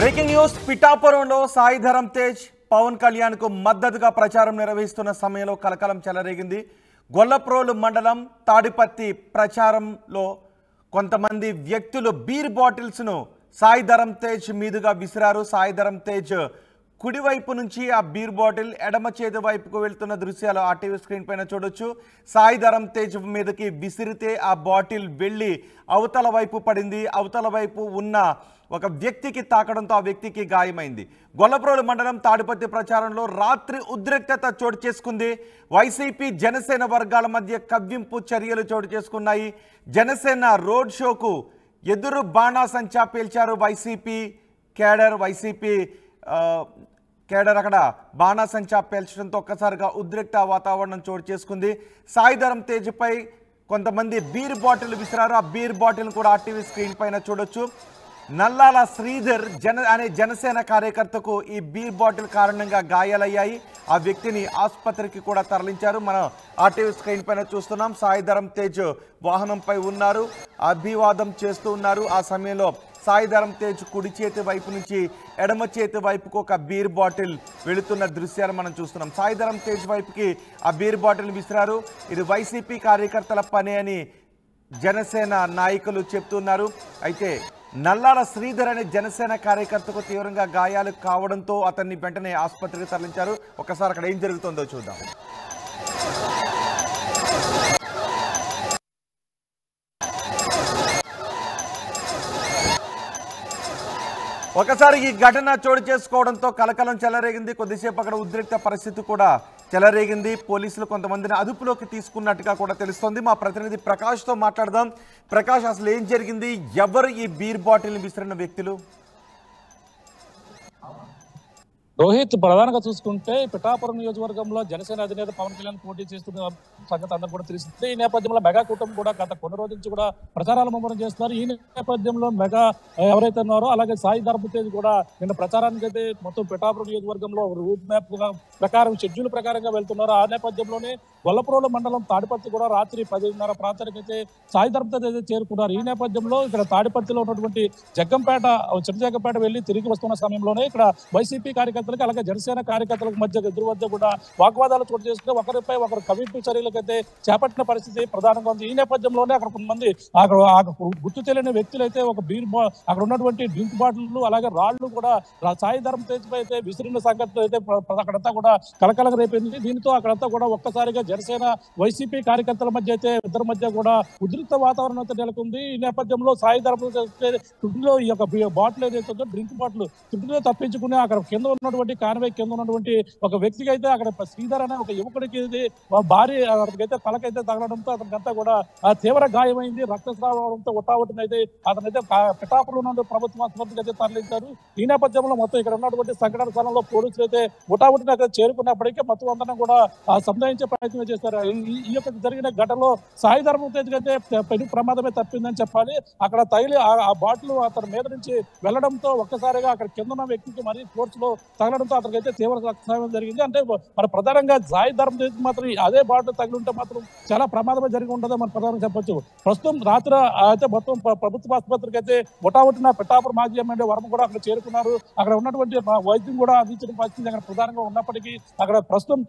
Breaking news పిఠాపురంలో సాయి ధరమ్ తేజ్ పవన్ కళ్యాణ్ కు మద్దతుగా ప్రచారం నిర్వహిస్తున్న సమయంలో కలకలం చెలరేగింది. గొల్లప్రోలు మండలం తాడిపత్తి ప్రచారంలో కొంతమంది వ్యక్తులు బీర్ బాటిల్స్ ను సాయి ధరమ్ తేజ్ మీదుగా విసిరారు. సాయి ధరమ్ తేజ్ కుడివైపు నుంచి ఆ బీర్ బాటిల్ ఎడమ చేతి వైపుకు వెళ్తున్న దృశ్యాలు ఆ టీవీ స్క్రీన్ పైన చూడొచ్చు. సాయి ధరమ్ తేజ్ మీదకి విసిరితే ఆ బాటిల్ వెళ్ళి అవతల వైపు పడింది. అవతల వైపు ఉన్న ఒక వ్యక్తికి తాకడంతో ఆ వ్యక్తికి గాయమైంది. గొల్లప్రోలు మండలం తాడిపత్తి ప్రచారంలో రాత్రి ఉద్రిక్తత చోటు చేసుకుంది. వైసీపీ జనసేన వర్గాల మధ్య కవ్వింపు చర్యలు చోటు చేసుకున్నాయి. జనసేన రోడ్ షోకు ఎదురు బాణాసంచా పేల్చారు వైసీపీ కేడర్ అక్కడ బాణాసంచా పేల్చడంతో ఒక్కసారిగా ఉద్రిక్త వాతావరణం చోటు చేసుకుంది. సాయి ధరమ్ తేజ్ పై కొంతమంది బీర్ బాటిల్ విసిరారు. ఆ బీర్ బాటిల్ కూడా ఆర్టీవీ స్క్రీన్ పైన చూడొచ్చు. నల్లాల శ్రీధర్ అనే జనసేన కార్యకర్తకు ఈ బీర్ బాటిల్ కారణంగా గాయాలయ్యాయి. ఆ వ్యక్తిని ఆసుపత్రికి కూడా తరలించారు. మనం ఆర్టీవీ స్క్రీన్ పైన చూస్తున్నాం. సాయి ధరమ్ తేజ్ వాహనంపై ఉన్నారు, అభివాదం చేస్తూ ఉన్నారు. ఆ సమయంలో సాయి ధరమ్ తేజ్ కుడి చేతి వైపు నుంచి ఎడమ చేతి వైపుకు ఒక బీర్ బాటిల్ వెళుతున్న దృశ్యాలు మనం చూస్తున్నాం. సాయి ధరమ్ తేజ్ వైపుకి ఆ బీర్ బాటిల్ విసిరారు. ఇది వైసీపీ కార్యకర్తల పని అని జనసేన నాయకులు చెప్తున్నారు. అయితే నల్లాల శ్రీధర్ అనే జనసేన కార్యకర్తకు తీవ్రంగా గాయాలు కావడంతో అతన్ని వెంటనే ఆసుపత్రికి తరలించారు. ఒకసారి అక్కడ ఏం జరుగుతుందో చూద్దాం. ఒకసారి ఈ ఘటన చోటు చేసుకోవడంతో కలకలం చెలరేగింది. కొద్దిసేపు అక్కడ ఉద్రిక్త పరిస్థితి కూడా చెలరేగింది. పోలీసులు కొంతమందిని అదుపులోకి తీసుకున్నట్టుగా కూడా తెలుస్తోంది. మా ప్రతినిధి ప్రకాష్తో మాట్లాడదాం. ప్రకాష్, అసలు ఏం జరిగింది? ఎవరు ఈ బీర్ బాటిల్ విసిరిన వ్యక్తులు? రోహిత్, ప్రధానంగా చూసుకుంటే పిఠాపురం నియోజకవర్గంలో జనసేన అధినేత పవన్ కళ్యాణ్ పోటీ చేస్తున్న సంగతి అందరూ కూడా తెలిసింది. ఈ నేపథ్యంలో మెగా కూటమి కూడా గత కొన్ని రోజుల నుంచి కూడా ప్రచారాలు ముమ్మరం చేస్తున్నారు. ఈ నేపథ్యంలో మెగా ఎవరైతే ఉన్నారో అలాగే సాయి ధరమ్ తేజ్ కూడా నిన్న ప్రచారానికి అయితే మొత్తం పిఠాపురం నియోజకవర్గంలో రూట్ మ్యాప్ ప్రకారం షెడ్యూల్ ప్రకారంగా వెళ్తున్నారు. ఆ నేపథ్యంలోనే గొల్లప్రోలు మండలం తాడిపత్తి కూడా రాత్రి 10:30 ప్రాంతానికి అయితే సాయి ధరమ్ తేజ్ అయితే చేరుకున్నారు. ఈ నేపథ్యంలో ఇక్కడ తాడిపత్తిలో ఉన్నటువంటి చిన్నజగ్గంపేట వెళ్లి తిరిగి వస్తున్న సమయంలోనే ఇక్కడ వైసీపీ కార్యకర్తలకు అలాగే జనసేన కార్యకర్తలకు మధ్య ఎదురు వద్ద కూడా వాగ్వాదాలు చోటు చేసుకుని ఒకరిపై ఒకరు కవింపు చర్యలకైతే చేపట్టిన పరిస్థితి ప్రధానంగా ఉంది. ఈ నేపథ్యంలోనే అక్కడ కొంతమంది గుర్తు తెలియని వ్యక్తులు అయితే ఒక అక్కడ ఉన్నటువంటి డ్రింక్ బాటిల్ అలాగే రాళ్లు కూడా సాయి ధరమ్ తేజ్ పై అయితే విసిరిన సంఘటన అయితే అక్కడంతా కూడా కలకలం రేపింది. దీంతో అక్కడంతా కూడా ఒక్కసారిగా జనసేన వైసీపీ కార్యకర్తల మధ్య అయితే ఇద్దరి మధ్య కూడా ఉద్రిక్త వాతావరణం అయితే నెలకొంది. ఈ నేపథ్యంలో సాయి ధరమ్ తుడిలో ఈ యొక్క బాటిల్ ఏదైతే ఉందో డ్రింక్ బాటిల్ తుడిలో తప్పించుకుని అక్కడ కింద ఉన్నటువంటి కాన్వే కింద ఉన్నటువంటి ఒక వ్యక్తికి అయితే అక్కడ శ్రీధర్ అనే ఒక యువకుడికి భారీ అతనికైతే తలకైతే తగలడంతో అతనికంతా కూడా తీవ్ర గాయమైంది. రక్తస్రావంతో ఉట్టావుటినైతే అతనైతే పిఠాపురం నుండి ప్రభుత్వ ఆసుపత్రికి అయితే తరలించారు. ఈ నేపథ్యంలో మొత్తం ఇక్కడ ఉన్నటువంటి సంఘటన స్థలంలో పోలీసులు అయితే ఉటావుటిని అయితే చేరుకున్నప్పటికీ మొత్తం అందరం కూడా సంధానించే ప్రయత్నం చేశారు. ఈ యొక్క జరిగిన ఘటనలో సాయి ధరమ్ తేజ్ అయితే పెను ప్రమాదమే తప్పిందని చెప్పాలి. అక్కడ తగిలి ఆ బాటిల్ అతని మీద నుంచి వెళ్లడంతో ఒక్కసారిగా అక్కడ కింద ఉన్న వ్యక్తికి మరీ ఫోర్స్ లో తగలడంతో అతనికైతే తీవ్ర రక్తస్రావం జరిగింది. అంటే మన ప్రధానంగా సాయి ధరమ్ తేజ్ మాత్రం అదే బాటిల్ తగిలి ఉంటే మాత్రం చాలా ప్రమాదమే జరిగి ఉంటుందో మనం ప్రధానంగా చెప్పొచ్చు. ప్రస్తుతం రాత్రి అయితే మొత్తం ప్రభుత్వ ఆసుపత్రికి అయితే ఉటావుటిన పిఠాపురం మాజీ ఎమ్మెల్యే వర్మ కూడా అక్కడ చేరుకున్నారు. అక్కడ ఉన్నటువంటి వైద్యం కూడా అందించిన పరిస్థితి అక్కడ ప్రధానంగా ఉన్నప్పటికీ అక్కడ ప్రస్తుతం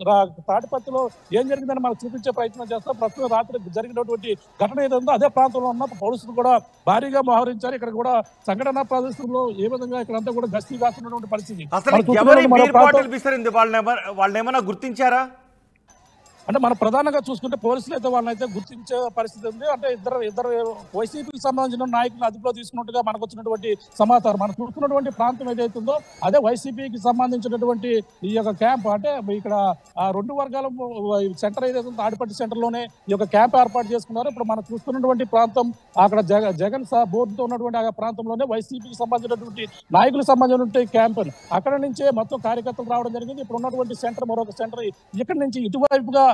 తాడిపత్తిలో ఏం జరిగిందని మనకు చూపించే ప్రయత్నం చేస్తాం. ప్రస్తుతం రాత్రి జరిగినటువంటి ఘటన ఏదైందో అదే ప్రాంతంలో ఉన్న పోలీసులు కూడా భారీగా మోహరించారు. ఇక్కడ కూడా సంఘటన ప్రదేశంలో ఏ విధంగా ఇక్కడంతా కూడా గస్తీ కాస్తున్నటువంటి పరిస్థితి. వాళ్ళని ఏమైనా గుర్తించారా? అంటే మనం ప్రధానంగా చూసుకుంటే పోలీసులు అయితే వాళ్ళనైతే గుర్తించే పరిస్థితి ఉంది. అంటే ఇద్దరు వైసీపీకి సంబంధించిన నాయకులను అదుపులో తీసుకున్నట్టుగా మనకు వచ్చినటువంటి సమాచారం. మనం చూస్తున్నటువంటి ప్రాంతం ఏదైతుందో అదే వైసీపీకి సంబంధించినటువంటి ఈ యొక్క క్యాంప్. అంటే ఇక్కడ రెండు వర్గాల సెంటర్ ఏదైతే తాడిపత్తి సెంటర్ లోనే ఈ యొక్క క్యాంప్ ఏర్పాటు చేసుకున్నారు. ఇప్పుడు మనం చూస్తున్నటువంటి ప్రాంతం అక్కడ జగన్ బోర్డుతో ఉన్నటువంటి ఆ ప్రాంతంలోనే వైసీపీకి సంబంధించినటువంటి నాయకులకు సంబంధించినటువంటి క్యాంప్. అక్కడ నుంచే మొత్తం కార్యకర్తలు రావడం జరిగింది. ఇప్పుడు ఉన్నటువంటి సెంటర్ మరొక సెంటర్ ఇక్కడ నుంచి ఇటువైపుగా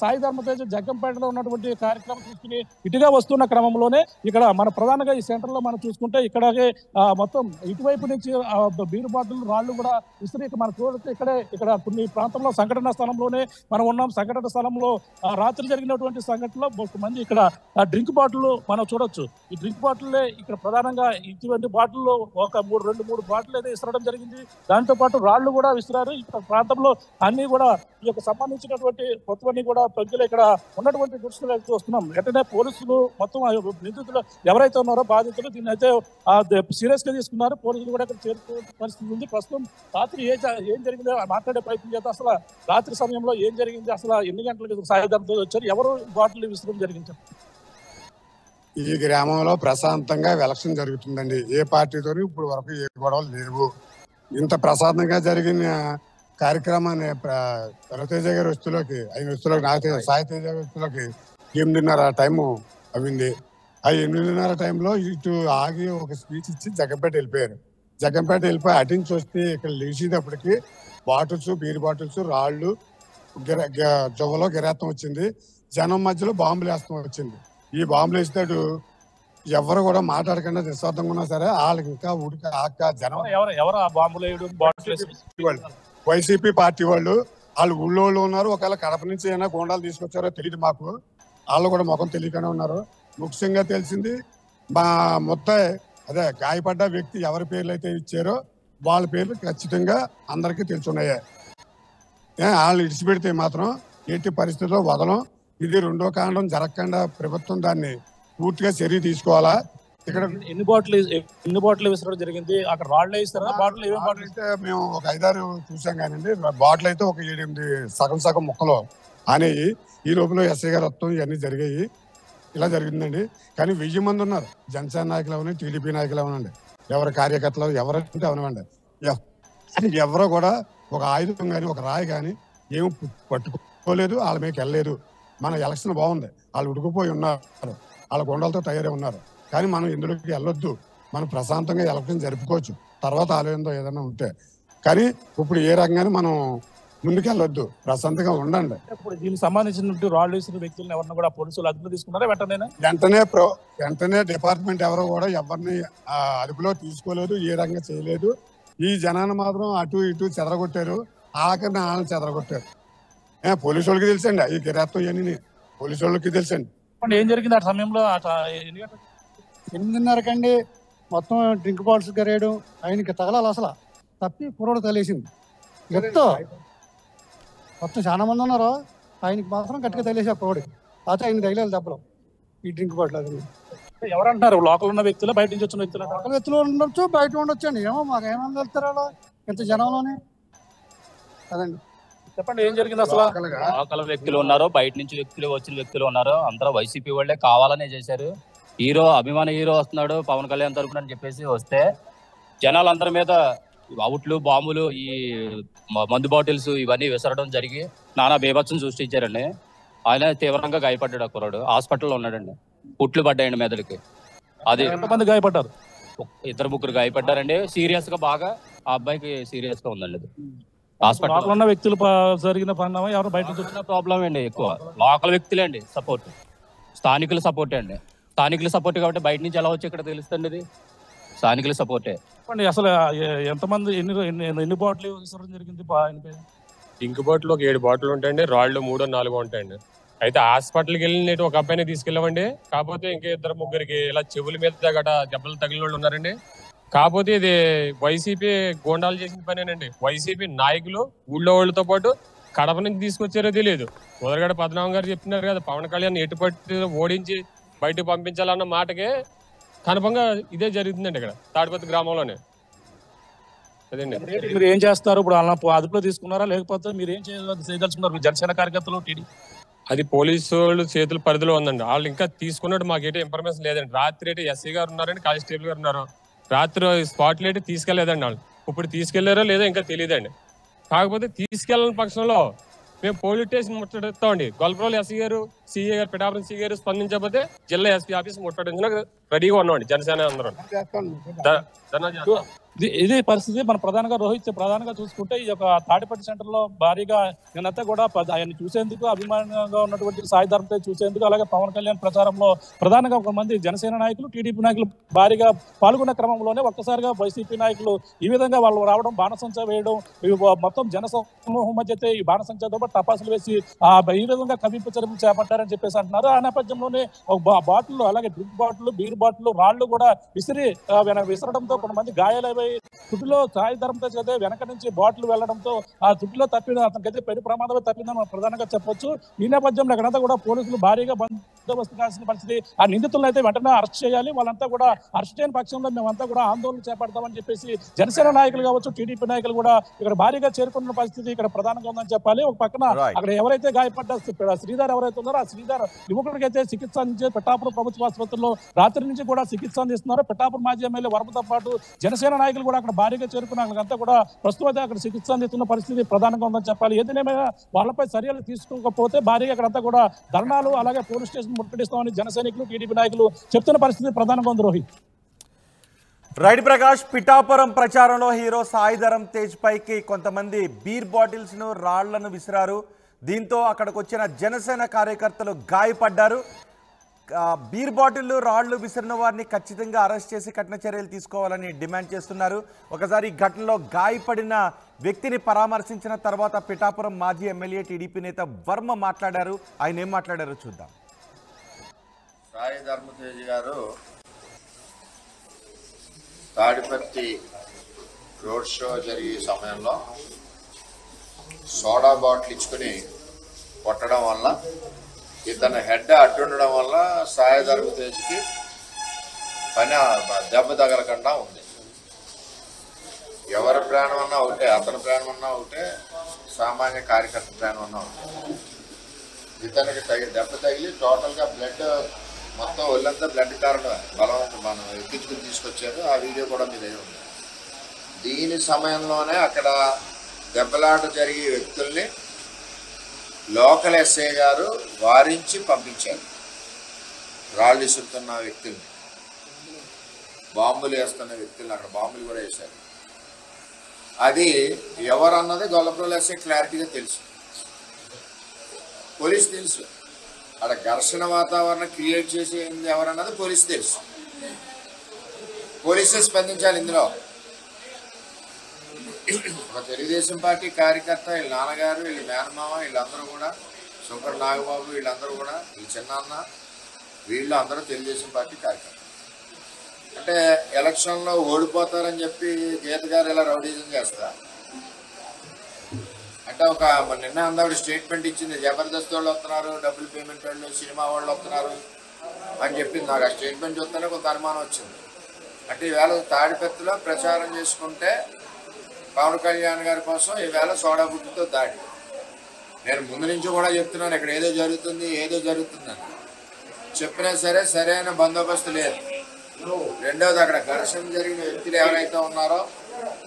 సాయి ధర్మతేజ జగ్గంపేటలో ఉన్నటువంటి కార్యక్రమం చూసుకుని ఇటుగా వస్తున్న క్రమంలోనే ఇక్కడ మన ప్రధానంగా ఈ సెంటర్ లో మనం చూసుకుంటే ఇక్కడే మొత్తం ఇటువైపు నుంచి బీరు బాటిల్ రాళ్లు కూడా విసిరి మనం చూడొచ్చు. ఇక్కడ కొన్ని ప్రాంతంలో సంఘటన స్థలంలోనే మనం ఉన్నాం. సంఘటన స్థలంలో రాత్రి జరిగినటువంటి సంఘటనలో మంది ఇక్కడ డ్రింక్ బాటిల్ మనం చూడొచ్చు. ఈ డ్రింక్ బాటిల్ ఇక్కడ ప్రధానంగా ఇటువంటి బాటిల్లో ఒక 2-3 బాటిల్ అయితే విసరడం జరిగింది. దాంతో పాటు రాళ్లు కూడా విసిరారు. ఇక్కడ ప్రాంతంలో అన్ని కూడా ఈ యొక్క సంబంధించినటువంటి మొత్తం కూడా ప్రజలు ఇక్కడ ఉన్నటువంటి దృష్టిలో చూస్తున్నాం. వెంటనే పోలీసులు మొత్తం నిందితులు ఎవరైతే ఉన్నారో బాధితులు దీన్ని అయితే సీరియస్ గా తీసుకున్నారు. పోలీసులు కూడా ఇక్కడ చేరుకునే పరిస్థితి ఉంది. ప్రస్తుతం రాత్రి ఏం జరిగిందో మాట్లాడే ప్రయత్నం చేస్తే అసలు రాత్రి సమయంలో ఏం జరిగింది, అసలు ఎన్ని గంటలకు సాయంత్రంతో వచ్చారు, ఎవరు బాటిల్ విసరడం జరిగింది? ఈ గ్రామంలో ప్రశాంతంగా ఎలక్షన్ జరుగుతుందండి. ఏ పార్టీతో ఇప్పుడు వరకు ఏ గొడవలు లేవు. ఇంత ప్రశాంతంగా జరిగిన కార్యక్రమాన్ని రవితేజ గారి వస్తువులోకి సాయి తేజ వస్తువులోకి 8:30 టైము అయింది. ఆ 8:30 టైంలో ఇటు ఆగి ఒక స్పీచ్ ఇచ్చి జగ్గంపేట వెళ్ళిపోయారు. జగ్గంపేట వెళ్ళిపోయి అటించి వస్తే ఇక్కడ లేచేటప్పటికి బాటిల్స్, బీర్ బాటిల్స్, రాళ్ళు, జొవ్వలో గిరాతం వచ్చింది. జనం మధ్యలో బాంబులు వేస్తాం వచ్చింది. ఈ బాంబులు వేస్తాడు ఎవరు కూడా మాట్లాడకుండా నిశ్శబ్దంగా ఉన్నా సరే వాళ్ళకి ఇంకా ఉడిక ఆక జనం వైసీపీ పార్టీ వాళ్ళు ఊళ్ళో ఉన్నారు. ఒకవేళ కడప నుంచి ఏమైనా గోండాలు తీసుకొచ్చారో తెలియదు మాకు. వాళ్ళు కూడా ముఖం తెలియకనే ఉన్నారు. ముఖ్యంగా తెలిసింది మా అదే గాయపడ్డ వ్యక్తి ఎవరి పేర్లు అయితే ఇచ్చారో వాళ్ళ పేర్లు ఖచ్చితంగా అందరికీ తెలుసున్నాయి. వాళ్ళు ఇడిచిపెడితే మాత్రం ఎట్టి పరిస్థితుల్లో వదలం. ఇది రెండో కాండం జరగకుండా ప్రభుత్వం దాన్ని పూర్తిగా చర్య తీసుకోవాలా. ఇక్కడ ఎన్ని బాటిల్ విసరడం జరిగింది? అక్కడ రాళ్ళు వేస్తారా? బాటిల్ అయితే మేము ఒక 5-6 చూసాం కానండి. బాటిల్ అయితే ఒక 7-8 సగం ముక్కలు అనేవి. ఈ లోపల ఎస్ఐ గారు వస్తాం ఇవన్నీ జరిగాయి. ఇలా జరిగిందండి. కానీ 1000 మంది ఉన్నారు. జనసేన నాయకులు అవనండి, టీడీపీ నాయకులు అవనండి, ఎవరి కార్యకర్తలు ఎవరంటే అవనివ్వండి, ఎవరో కూడా ఒక ఆయుధం కానీ ఒక రాయి కానీ ఏమి పట్టుకోలేదు. వాళ్ళ మీకు వెళ్ళలేదు. మన ఎలక్షన్ బాగుంది. వాళ్ళు ఉడికిపోయి ఉన్నారు, వాళ్ళ గొండలతో తయారై ఉన్నారు. కానీ మనం ఇందులోకి వెళ్ళొద్దు. మనం ప్రశాంతంగా ఎలక్షన్ జరుపుకోవచ్చు తర్వాత ఆలోచనతో ఏదైనా ఉంటే. కానీ ఇప్పుడు ఏ రకంగానే మనం ముందుకు వెళ్ళొద్దు, ప్రశాంతంగా ఉండండి. ఇప్పుడు దీనికి సంబంధించిన రాళ్ళు వేసిన వ్యక్తులను ఎవరిని కూడా పోలీసులు అదుపులో తీసుకున్నారా? వెంటనే డిపార్ట్మెంట్ ఎవరో కూడా ఎవరిని అదుపులో తీసుకోలేదు, ఏ రకంగా చేయలేదు. ఈ జనాన్ని మాత్రం అటు ఇటు చెదరగొట్టారు. ఆఖరిని వాళ్ళని చెదరగొట్టారు. పోలీసు వాళ్ళకి తెలుసండి ఈ గిరాత్తం ఇవన్నీ పోలీసు వాళ్ళకి తెలుసండి. ఏం జరిగింది ఆ సమయంలో? 8:30 మొత్తం డ్రింక్ బాటిల్స్ గరేయడం, ఆయనకి తగలాలి అసలు తప్పి కుర్రోడు తగిలేసింది. చెప్తా మొత్తం చాలా మంది ఉన్నారు. ఆయనకి మాత్రం గట్టిగా తగిలేసి కుర్రోడికి అయితే ఆయన తగిలేదు దెబ్బలు. ఈ డ్రింక్ బాటిల్ అది ఎవరంటారు? లోకల్ ఉన్న వ్యక్తులు, బయట నుంచి వచ్చిన వ్యక్తులు? లోకల్ వ్యక్తులు ఉండొచ్చు, బయట ఉండొచ్చు అండి. ఏమో మాకు ఏమని వెళ్తారు అలా ఇంత జనంలోనే అదండి. చెప్పండి ఏం జరిగింది అసలు? లోకల్ వ్యక్తులు ఉన్నారు, బయట నుంచి వచ్చిన వ్యక్తులు ఉన్నారు. అందరూ వైసీపీ వాళ్ళే కావాలనే చేశారు. అభిమాన హీరో వస్తున్నాడు పవన్ కళ్యాణ్ తరపున అని చెప్పేసి వస్తే జనాలందరి మీద అవుట్లు, బాంబులు, ఈ మందు బాటిల్స్ ఇవన్నీ విసరడం జరిగి నానా బీభత్సం సృష్టించారండి. ఆయన తీవ్రంగా గాయపడ్డాడు. ఆ కుర్రాడు హాస్పిటల్లో ఉన్నాడండి. పుట్లు పడ్డాయండి మెదడుకి. అది ఎంతమంది గాయపడ్డారు? 2-3 గాయపడ్డారండి. సీరియస్ గా బాగా ఆ అబ్బాయికి సీరియస్ గా ఉందండి. హాస్పిటల్ ఉన్న వ్యక్తులు జరిగిన పరిణామం ఎవరు బయట నుంచి ప్రాబ్లం అండి. ఎక్కువ లోకల్ వ్యక్తులే అండి సపోర్ట్, స్థానికుల సపోర్టే అండి. స్థానికుల సపోర్ట్ కాబట్టి బయట నుంచి ఎలా వచ్చి ఇక్కడ తెలుస్తుంది. ఇది స్థానికుల సపోర్టే. అసలు ఎంతమంది ఎన్ని బాటిల్ జరిగింది? ఇంక్ బాటిల్ ఒక 7 బాటిల్ ఉంటాయండి. రాళ్ళు 3-4 ఉంటాయండి. అయితే హాస్పిటల్కి వెళ్ళి ఒక అబ్బాయిని తీసుకెళ్ళామండి. కాకపోతే ఇంకా 2-3 ఇలా చెవుల మీద గట దెబ్బలు తగిలిన వాళ్ళు ఉన్నారండి. కాకపోతే ఇది వైసీపీ గోండాలు చేసిన పనేనండి. వైసీపీ నాయకులు ఊళ్ళో వాళ్ళతో పాటు కడప నుంచి తీసుకొచ్చారో తెలియదు. ఉదరగడ పద్మనాభం గారు చెప్తున్నారు కదా, పవన్ కళ్యాణ్ ఎటుపట్టి ఓడించి బయటకు పంపించాలన్న మాటకే కనుపంగా ఇదే జరుగుతుందండి ఇక్కడ తాడిపత్రి గ్రామంలోనే. అదండి. మీరు ఏం చేస్తారు ఇప్పుడు? అదుపులో తీసుకున్నారా లేకపోతే మీరు ఏం చేయదలుచుకున్నారు? జనసేన కార్యకర్తలు అది పోలీసు వాళ్ళు చేతుల పరిధిలో ఉందండి. వాళ్ళు ఇంకా తీసుకున్నట్టు మాకేంటి ఇన్ఫర్మేషన్ లేదండి. రాత్రి ఎస్సీ గారు ఉన్నారండి, కానిస్టేబుల్ గారు ఉన్నారు. రాత్రి స్పాట్ లైట్ తీసుకెళ్లేదండి. వాళ్ళు ఇప్పుడు తీసుకెళ్లారో లేదో ఇంకా తెలియదండి. కాకపోతే తీసుకెళ్ళని పక్షంలో మేము పోలీస్ స్టేషన్ ముట్టడిస్తామండి. గొల్లప్రోలు ఎస్సీ గారు, సిఏ గారు, పిఠాపురం సిఏ గారు స్పందించకపోతే జిల్లా ఎస్పీ ఆఫీస్ ముట్టడించడానికి రెడీగా ఉన్నామండి. జనసేన అందరం ఇది పరిస్థితి. మన ప్రధానంగా చూసుకుంటే ఈ యొక్క తాడిపత్రి సెంటర్ లో భారీగా నేనంతా కూడా ఆయన చూసేందుకు అభిమానంగా ఉన్నటువంటి సాయి ధరమ్ తేజ్ చూసేందుకు, అలాగే పవన్ కళ్యాణ్ ప్రచారంలో ప్రధానంగా ఒక మంది జనసేన నాయకులు, టీడీపీ నాయకులు భారీగా పాల్గొన్న క్రమంలోనే ఒక్కసారిగా వైసీపీ నాయకులు ఈ విధంగా వాళ్ళు రావడం, బాణసంచా వేయడం, మొత్తం జన సమూహం మధ్య ఈ బాణసంచాతో పాటు టపాసులు వేసి ఈ విధంగా కవింపు చర్యలు చేపట్టారని చెప్పేసి అంటున్నారు. ఆ నేపథ్యంలోనే బాటిల్, అలాగే డ్రింక్ బాటిల్, బీర్ బాటిల్, రాళ్లు కూడా విసరడంతో కొంతమంది గాయాలై తుటిలో సాయి ధరమ్ తేజ్ అయితే వెనక నుంచి బాటిల్ వెళ్లడంతో ఆ తుటిలో అతనికైతే పెను ప్రమాదమే తప్పిందని మనం ప్రధానంగా చెప్పొచ్చు. ఈ నేపథ్యంలో అక్కడంతా కూడా పోలీసులు భారీగా బందోబస్తు కావాల్సిన పరిస్థితి. ఆ నిందితులను అయితే వెంటనే అరెస్ట్ చేయాలి. వాళ్ళంతా కూడా అరెస్ట్ చేయని పక్షంలో మేమంతా కూడా ఆందోళన చేపడతామని చెప్పేసి జనసేన నాయకులు కావచ్చు, టీడీపీ నాయకులు కూడా ఇక్కడ భారీగా చేరుకున్న పరిస్థితి ఇక్కడ ప్రధానంగా ఉందని చెప్పాలి. ఒక పక్కన అక్కడ ఎవరైతే గాయపడ్డ శ్రీధర్ ఎవరైతే ఉన్నారో ఆ శ్రీధర్ యువకుడికి అయితే చికిత్స అందించే పిఠాపురం ప్రభుత్వ ఆసుపత్రిలో రాత్రి నుంచి కూడా చికిత్స అందిస్తున్నారు. పిఠాపురం మాజీ ఎమ్మెల్యే వరమతో పాటు జనసేన నాయకులు కూడా అక్కడ భారీగా చేరుకున్న వాళ్ళంతా కూడా ప్రస్తుతం అయితే అక్కడ చికిత్స అందిస్తున్న పరిస్థితి ప్రధానంగా ఉందని చెప్పాలి. ఏదైనా వాళ్ళపై చర్యలు తీసుకోకపోతే భారీగా అక్కడంతా కూడా ధర్నాలు, అలాగే పోలీస్ స్టేషన్ ముట్టడిస్తామని జన సైనికులు, టీడీపీ నాయకులు చెప్తున్న పరిస్థితి ప్రధానంగా ఉంది. రోహిత్ రైట్ ప్రకాష్, పిఠాపురం ప్రచారంలో హీరో సాయి ధరమ్ తేజ్ పైకి కొంతమంది బీర్ బాటిల్స్ ను, రాళ్లను విసిరారు. దీంతో అక్కడికి వచ్చిన జనసేన కార్యకర్తలు గాయపడ్డారు. బీర్ బాటిళ్లు, రాళ్లు విసిరిన వారిని ఖచ్చితంగా అరెస్ట్ చేసి కఠిన చర్యలు తీసుకోవాలని డిమాండ్ చేస్తున్నారు. ఒకసారి ఈ ఘటనలో గాయపడిన వ్యక్తిని పరామర్శించిన తర్వాత పిఠాపురం మాజీ ఎమ్మెల్యే టీడీపీ నేత వర్మ మాట్లాడారు. ఆయన ఏం మాట్లాడారో చూద్దాం. సాయి ధరమ్ తేజ్ గారు తాడిపత్రి రోడ్ షో జరిగే సమయంలో సోడా బాటిల్ ఇచ్చుకుని కొట్టడం వల్ల, ఇతని హెడ్ అడ్డుండడం వల్ల సాయి ధరమ్ తేజ్కి దెబ్బ తగలకుండా ఉంది. ఎవరి ప్రాణం అన్నా ఒకటే, అతని ప్రాణం అన్నా ఒకటే, సామాన్య కార్యకర్త ప్రాణం అన్నా ఒకటే. ఇతనికి దెబ్బ తగిలి టోటల్గా బ్లడ్ మొత్తం ఒళ్ళంతా బ్లడ్ కారణం బలవంతం మనం ఎక్కించుకుని తీసుకొచ్చారు. ఆ వీడియో కూడా మీ దగ్గర ఉంది. దీని సమయంలోనే అక్కడ దెబ్బలాట జరిగే వ్యక్తుల్ని లోకల్ ఎస్ఐ గారు వారించి పంపించారు. రాళ్ళు ఇస్తున్న వ్యక్తుల్ని, బాంబులు వేస్తున్న వ్యక్తుల్ని అక్కడ బాంబులు కూడా వేశారు. అది ఎవరన్నది గొల్లపురం ఎస్ఐ క్లారిటీగా తెలుసు, పోలీసు తెలుసు. అక్కడ ఘర్షణ వాతావరణం క్రియేట్ చేసేది ఎవరన్నది పోలీసు తెలుసు. పోలీసే స్పందించాలి ఇందులో. ఒక తెలుగుదేశం పార్టీ కార్యకర్త, వీళ్ళ నాన్నగారు, వీళ్ళ మేనమామ, వీళ్ళందరూ కూడా, శంకర్ నాగబాబు, వీళ్ళందరూ కూడా, వీళ్ళ చిన్నాన్న, వీళ్ళు అందరూ తెలుగుదేశం పార్టీ కార్యకర్త. అంటే ఎలక్షన్లో ఓడిపోతారని చెప్పి గీత గారు ఇలా రౌడీజం చేస్తారు. అంటే ఒక నిన్న అందరూ స్టేట్మెంట్ ఇచ్చింది, జబర్దస్త్ వాళ్ళు వస్తున్నారు, డబ్బులు పేమెంట్ వాళ్ళు, సినిమా వాళ్ళు వస్తున్నారు అని చెప్పింది. నాకు ఆ స్టేట్మెంట్ చూస్తేనే కొంత అనుమానం వచ్చింది. అంటే ఈవేళ తాడిపత్రిలో ప్రచారం చేసుకుంటే పవన్ కళ్యాణ్ గారి కోసం ఈవేళ సోడా బుడ్డితో దాడి. నేను ముందు నుంచి కూడా చెప్తున్నాను, ఇక్కడ ఏదో జరుగుతుందని చెప్పినా సరే సరైన బందోబస్తు లేదు. రెండవది, అక్కడ ఘర్షణ జరిగిన వ్యక్తులు ఎవరైతే ఉన్నారో,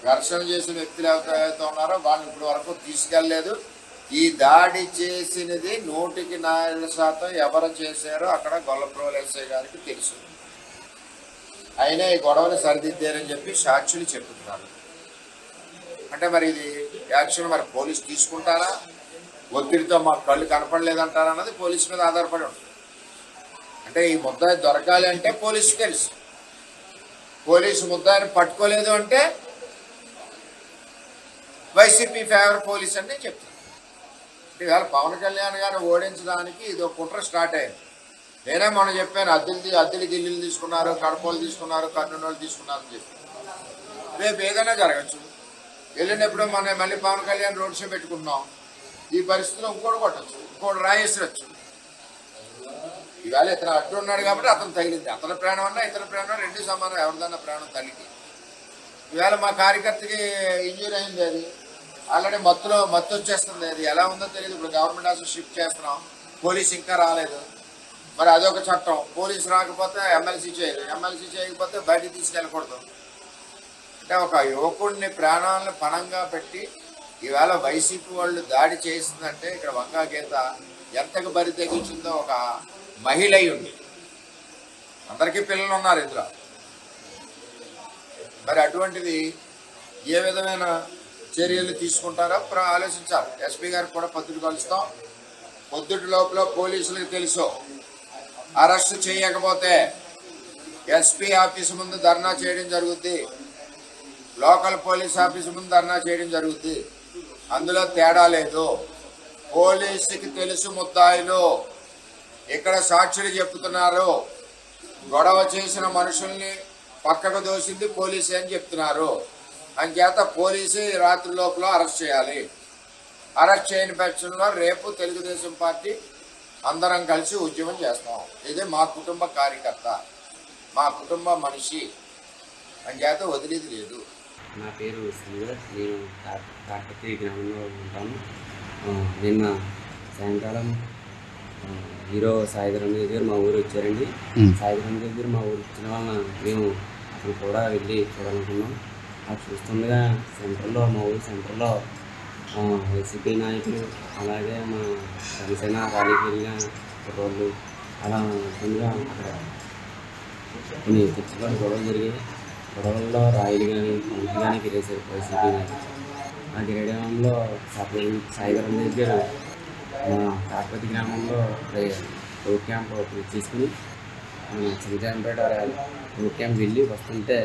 ఘర్షణ చేసిన వ్యక్తులు ఎవరైతే ఉన్నారో వాళ్ళని ఇప్పుడు వరకు తీసుకెళ్లలేదు. ఈ దాడి చేసినది 100% ఎవరు చేశారో అక్కడ గొల్లపురం ఎస్ఐ గారికి తెలుసు. అయినా ఈ గొడవలు సరిదిద్దారని చెప్పి సాక్షులు చెప్తున్నారు. అంటే మరి ఇది యాక్షన్ మరి పోలీసు తీసుకుంటారా, ఒత్తిడితో మాకు కళ్ళు కనపడలేదంటారా అన్నది పోలీసు మీద ఆధారపడి ఉంటుంది. అంటే ఈ ముద్దాయి దొరకాలి అంటే పోలీసు తెలుసు, పోలీసు ముద్దాయిని పట్టుకోలేదు అంటే వైసీపీ ఫేవర్ పోలీస్ అని చెప్తాను. అంటే ఇవాళ పవన్ కళ్యాణ్ గారిని ఓడించడానికి ఇది ఒక కుట్ర స్టార్ట్ అయింది. నేనే మొన్న చెప్పాను, అద్దెలు ఢిల్లీలు తీసుకున్నారు, కడపలు తీసుకున్నారు, కర్నూలు తీసుకున్నారు అని చెప్పి. రేపు ఏదైనా జరగచ్చు. వెళ్ళినప్పుడు మనం మళ్ళీ పవన్ కళ్యాణ్ రోడ్ షో పెట్టుకున్నాం. ఈ పరిస్థితిలో ఇంకోటి కొట్టచ్చు, ఇంకోటి రాయేసరచ్చు. ఇవాళ ఇతను అడ్డు ఉన్నాడు కాబట్టి అతను తగిలింది. అతని ప్రాణం అన్నా ఇతని ప్రాణం రెండు సమానం. ఎవరిదన్నా ప్రాణం తల్లికి. ఇవాళ మా కార్యకర్తకి ఇంజూరీ అయింది. అది ఆల్రెడీ మత్తు వచ్చేస్తుంది. అది ఎలా ఉందో తెలియదు. ఇప్పుడు గవర్నమెంట్ హాస్పిటల్ షిఫ్ట్ చేస్తున్నాం, పోలీసు ఇంకా రాలేదు. మరి అదొక చట్టం. పోలీసు రాకపోతే ఎమ్మెల్సీ చేయరు, ఎమ్మెల్సీ చేయకపోతే బయటికి తీసుకెళ్ళకూడదు. అంటే ఒక యువకుడిని ప్రాణాలను పణంగా పెట్టి ఈవేళ వైసీపీ వాళ్ళు దాడి చేసిందంటే ఇక్కడ వంగా గీత ఎంతకు బరి తెగించిందో ఒక మహిళ ఉంది. అందరికీ పిల్లలు ఉన్నారు ఇందులో. మరి అటువంటిది ఏ విధమైన చర్యలు తీసుకుంటారో ఆలోచించాలి. ఎస్పీ గారికి కూడా పొద్దుట కలుస్తాం. పొద్దుటి లోపల పోలీసులకు తెలుసు అరెస్ట్ చేయకపోతే ఎస్పీ ఆఫీసు ముందు ధర్నా చేయడం జరుగుద్ది, లోకల్ పోలీస్ ఆఫీసు ముందు ధర్నా చేయడం జరుగుద్ది. అందులో తేడా లేదు. పోలీసుకి తెలుసు ముద్దాయిలు, ఇక్కడ సాక్షులు చెప్తున్నారు, గొడవ చేసిన మనుషుల్ని పక్కకు దోసింది పోలీసే అని చెప్తున్నారు. అంచేత పోలీసు రాత్రి లోపల అరెస్ట్ చేయాలి. అరెస్ట్ చేయని పక్షంలో రేపు తెలుగుదేశం పార్టీ అందరం కలిసి ఉద్యమం చేస్తాం. ఇదే మా కుటుంబ కార్యకర్త, మా కుటుంబ మనిషి, అంచేత వదిలేది లేదు. నా పేరు శ్రీధర్, నేను తాటపత్రి గ్రామంలో ఉంటాను. నిన్న సాయంకాలం హీరో సాయిధరం దగ్గర మా ఊరు వచ్చారండి. సాయిధరం దగ్గర మా ఊరు వచ్చిన వలన మేము అక్కడ కూడా వెళ్ళి చూడాలనుకున్నాం. అది చూస్తుండగా సెంటర్లో, మా ఊరు సెంటర్లో వైసీపీ నాయకులు అలాగే మా జనసేన ర్యాలీకి వెళ్ళిన కుర్రోళ్ళు అలా ఉంటుండగా అక్కడ కొన్ని చర్చలో గొడవలు జరిగాయి. గొడవల్లో రాయిలు కానీ పంపులు కానీ గిరేశారు వైసీపీ నాయకులు. ఆ గిరేయడంలో సాయిధరం దగ్గర మా తాటపత్రి గ్రామంలో రోడ్ క్యాంప్ తీసుకుని చింతాంపేట రోడ్ క్యాంప్ వెళ్ళి వస్తుంటే